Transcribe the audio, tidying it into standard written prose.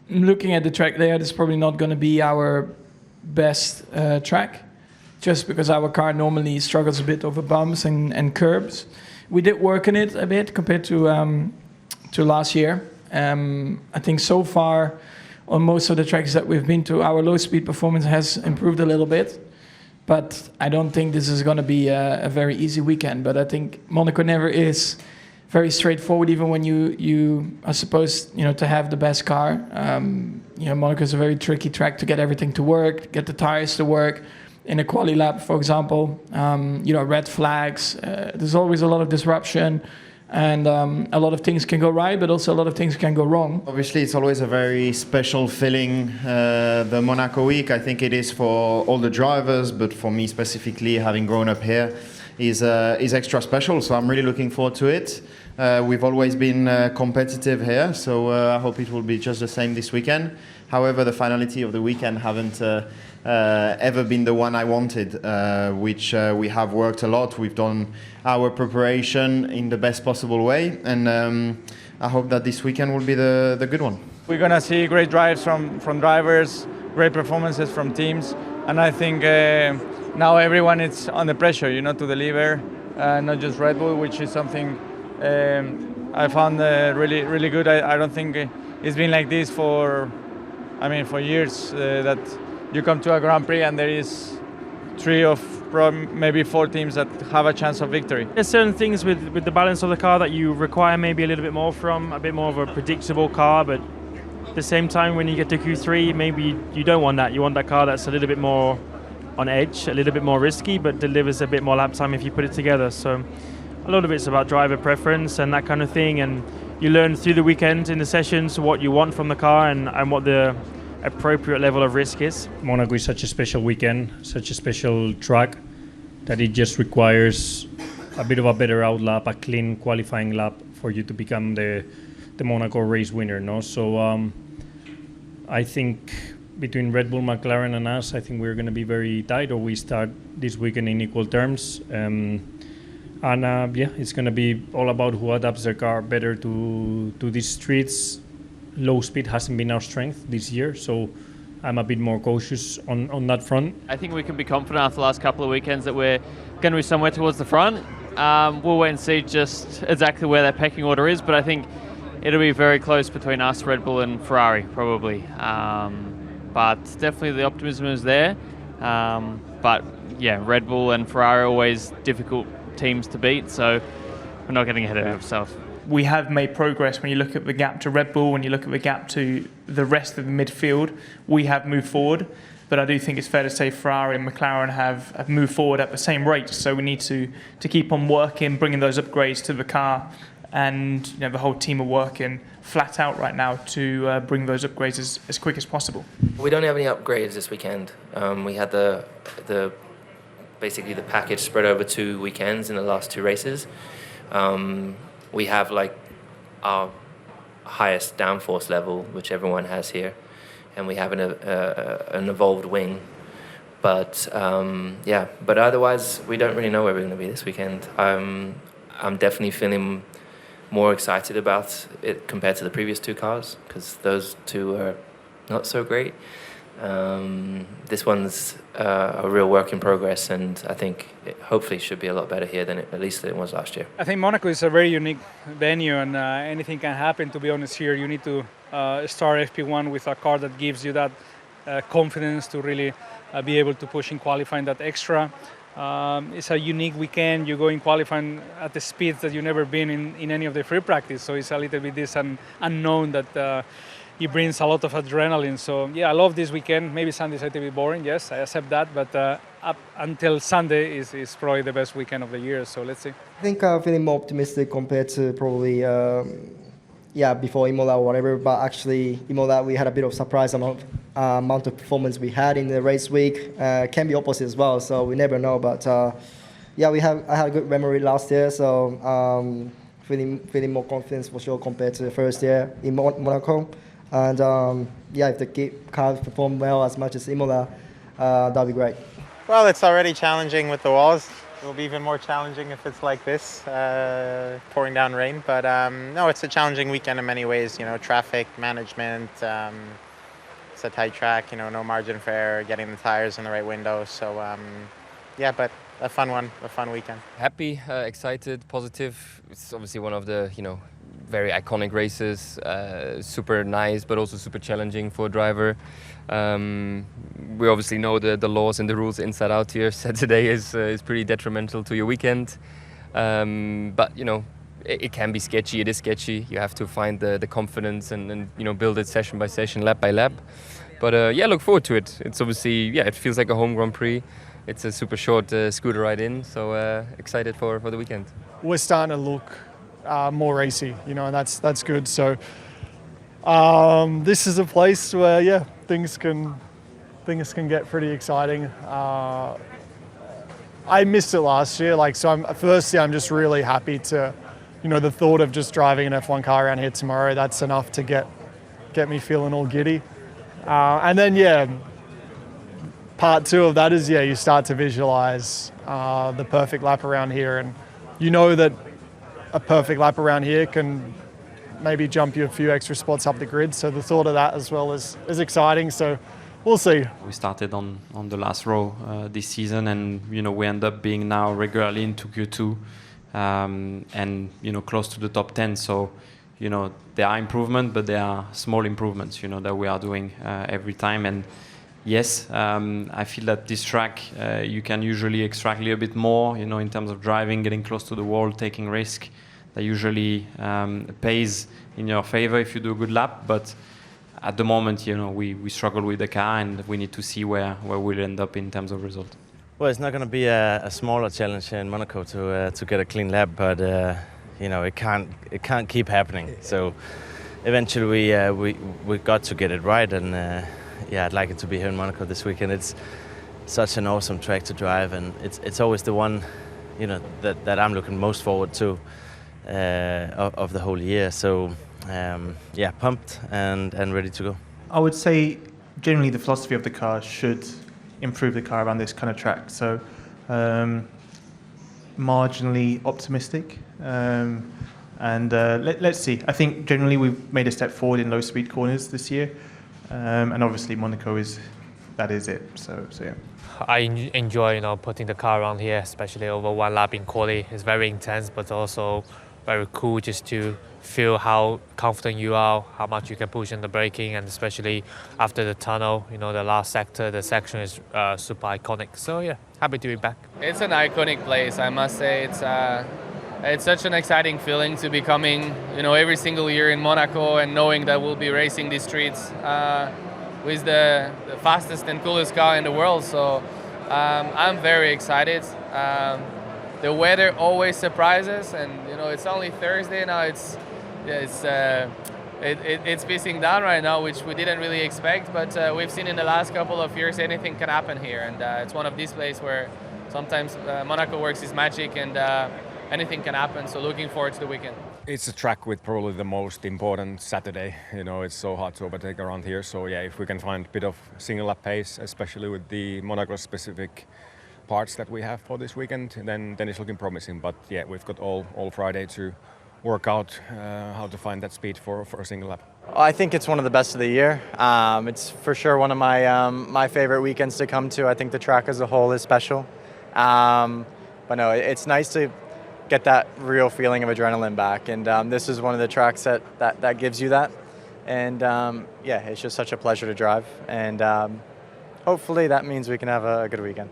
looking at the track there, it's probably not going to be our best track, just because our car normally struggles a bit over bumps and curbs. We did work on it a bit compared to last year. I think so far on most of the tracks that we've been to, our low speed performance has improved a little bit. But I don't think this is going to be a very easy weekend. But I think Monaco never is very straightforward, even when you are supposed, to have the best car. Monaco is a very tricky track to get everything to work, get the tires to work. In a quali lap, for example, red flags. There's always a lot of disruption, and a lot of things can go right, but also a lot of things can go wrong. Obviously, it's always a very special feeling, the Monaco week. I think it is for all the drivers, but for me specifically, having grown up here, is extra special. So I'm really looking forward to it. We've always been competitive here, so I hope it will be just the same this weekend. However, the finality of the weekend haven't ever been the one I wanted, which we have worked a lot. We've done our preparation in the best possible way, and I hope that this weekend will be the good one. We're going to see great drives from drivers, great performances from teams, and I think now everyone is under pressure, to deliver, not just Red Bull, which is something I found really, really good. I don't think it's been like this for years, that you come to a Grand Prix and there is 3 or maybe 4 teams that have a chance of victory. There's certain things with the balance of the car that you require maybe a little bit more from, a bit more of a predictable car, but at the same time when you get to Q3, maybe you don't want that. You want that car that's a little bit more on edge, a little bit more risky, but delivers a bit more lap time if you put it together. So a lot of it's about driver preference and that kind of thing, and you learn through the weekend in the sessions what you want from the car and what the appropriate level of risk is. Monaco is such a special weekend, such a special track, that it just requires a bit of a better outlap, a clean qualifying lap for you to become the Monaco race winner. No? So I think between Red Bull, McLaren and us, I think we're going to be very tight, or we start this weekend in equal terms. It's going to be all about who adapts their car better to these streets. Low speed hasn't been our strength this year, so I'm a bit more cautious on that front. I think we can be confident after the last couple of weekends that we're going to be somewhere towards the front. We'll wait and see just exactly where that pecking order is, but I think it'll be very close between us, Red Bull and Ferrari, probably. But definitely the optimism is there. But yeah, Red Bull and Ferrari are always difficult teams to beat, so we're not getting ahead of ourselves. We have made progress. When you look at the gap to Red Bull, when you look at the gap to the rest of the midfield, we have moved forward. But I do think it's fair to say Ferrari and McLaren have moved forward at the same rate. So we need to keep on working, bringing those upgrades to the car. And the whole team are working flat out right now to bring those upgrades as quick as possible. We don't have any upgrades this weekend. We had basically the package spread over 2 weekends in the last 2 races. We have our highest downforce level, which everyone has here, and we have an evolved wing. But but otherwise we don't really know where we're going to be this weekend. I'm definitely feeling more excited about it compared to the previous 2 cars, because those 2 are not so great. This one's a real work in progress, and I think it hopefully should be a lot better here than at least it was last year. I think Monaco is a very unique venue, and anything can happen, to be honest. Here you need to start FP1 with a car that gives you that confidence to really be able to push in qualifying that extra. It's a unique weekend. You go in qualifying at the speeds that you've never been in any of the free practice, so it's a little bit this unknown that it brings a lot of adrenaline. So yeah, I love this weekend. Maybe Sunday's a little bit boring, yes, I accept that, but up until Sunday is probably the best weekend of the year, so let's see. I think I'm feeling more optimistic compared to probably before Imola or whatever, but actually Imola, we had a bit of surprise amount of performance we had in the race week. Can be opposite as well, so we never know, but I had a good memory last year, so feeling more confidence for sure compared to the first year in Monaco. And if the cars perform well as much as Imola, that'll be great. Well, it's already challenging with the walls. It will be even more challenging if it's like this, pouring down rain. But no, it's a challenging weekend in many ways. You know, traffic management. It's a tight track. You know, no margin for error. Getting the tires in the right window. So yeah, but a fun one, a fun weekend. Happy, excited, positive. It's obviously one of the very iconic races. Super nice, but also super challenging for a driver. We obviously know the laws and the rules inside out here. Saturday is pretty detrimental to your weekend, but it can be sketchy. It is sketchy. You have to find the confidence and build it session by session, lap by lap. But yeah, look forward to it. It's obviously it feels like a home Grand Prix. It's a super short scooter ride in, so excited for the weekend. We're starting to look more racy, and that's good. So this is a place where things can get pretty exciting. I missed it last year, I'm just really happy to, the thought of just driving an F1 car around here tomorrow. That's enough to get me feeling all giddy. And then part two of that is you start to visualize the perfect lap around here, and that a perfect lap around here can maybe jump you a few extra spots up the grid. So the thought of that as well is exciting. So we'll see. We started on the last row this season, and we end up being now regularly into Q2 and close to the top 10. So there are improvements, but there are small improvements that we are doing every time. And yes, I feel that this track you can usually extract a little bit more in terms of driving, getting close to the wall, taking risk. That usually pays in your favor if you do a good lap, but at the moment, we struggle with the car, and we need to see where we'll end up in terms of result. Well, it's not going to be a smaller challenge in Monaco to get a clean lap, but it can't keep happening. So eventually we got to get it right, and I'd like it to be here in Monaco this weekend. It's such an awesome track to drive, and it's always the one that I'm looking most forward to of the whole year. So pumped and ready to go. I would say generally the philosophy of the car should improve the car around this kind of track. So marginally optimistic, and let's see. I think generally we've made a step forward in low speed corners this year, and obviously Monaco is it. So yeah. I enjoy putting the car around here, especially over one lap in quali. It's very intense, but also very cool just to feel how confident you are, how much you can push in the braking, and especially after the tunnel, the last sector, the section is super iconic. So yeah, happy to be back. It's an iconic place, I must say. It's such an exciting feeling to be coming, every single year in Monaco and knowing that we'll be racing these streets with the fastest and coolest car in the world. So I'm very excited. The weather always surprises, and it's only Thursday now. It's pissing down right now, which we didn't really expect. But we've seen in the last couple of years anything can happen here, and it's one of these places where sometimes Monaco works its magic, and anything can happen. So looking forward to the weekend. It's a track with probably the most important Saturday. It's so hard to overtake around here. So yeah, if we can find a bit of single lap pace, especially with the Monaco specific parts that we have for this weekend, then it's looking promising. But yeah, we've got all Friday to work out how to find that speed for a single lap. I think it's one of the best of the year. It's for sure one of my favorite weekends to come to. I think the track as a whole is special. But no, it's nice to get that real feeling of adrenaline back, and this is one of the tracks that gives you that. And it's just such a pleasure to drive, and hopefully that means we can have a good weekend.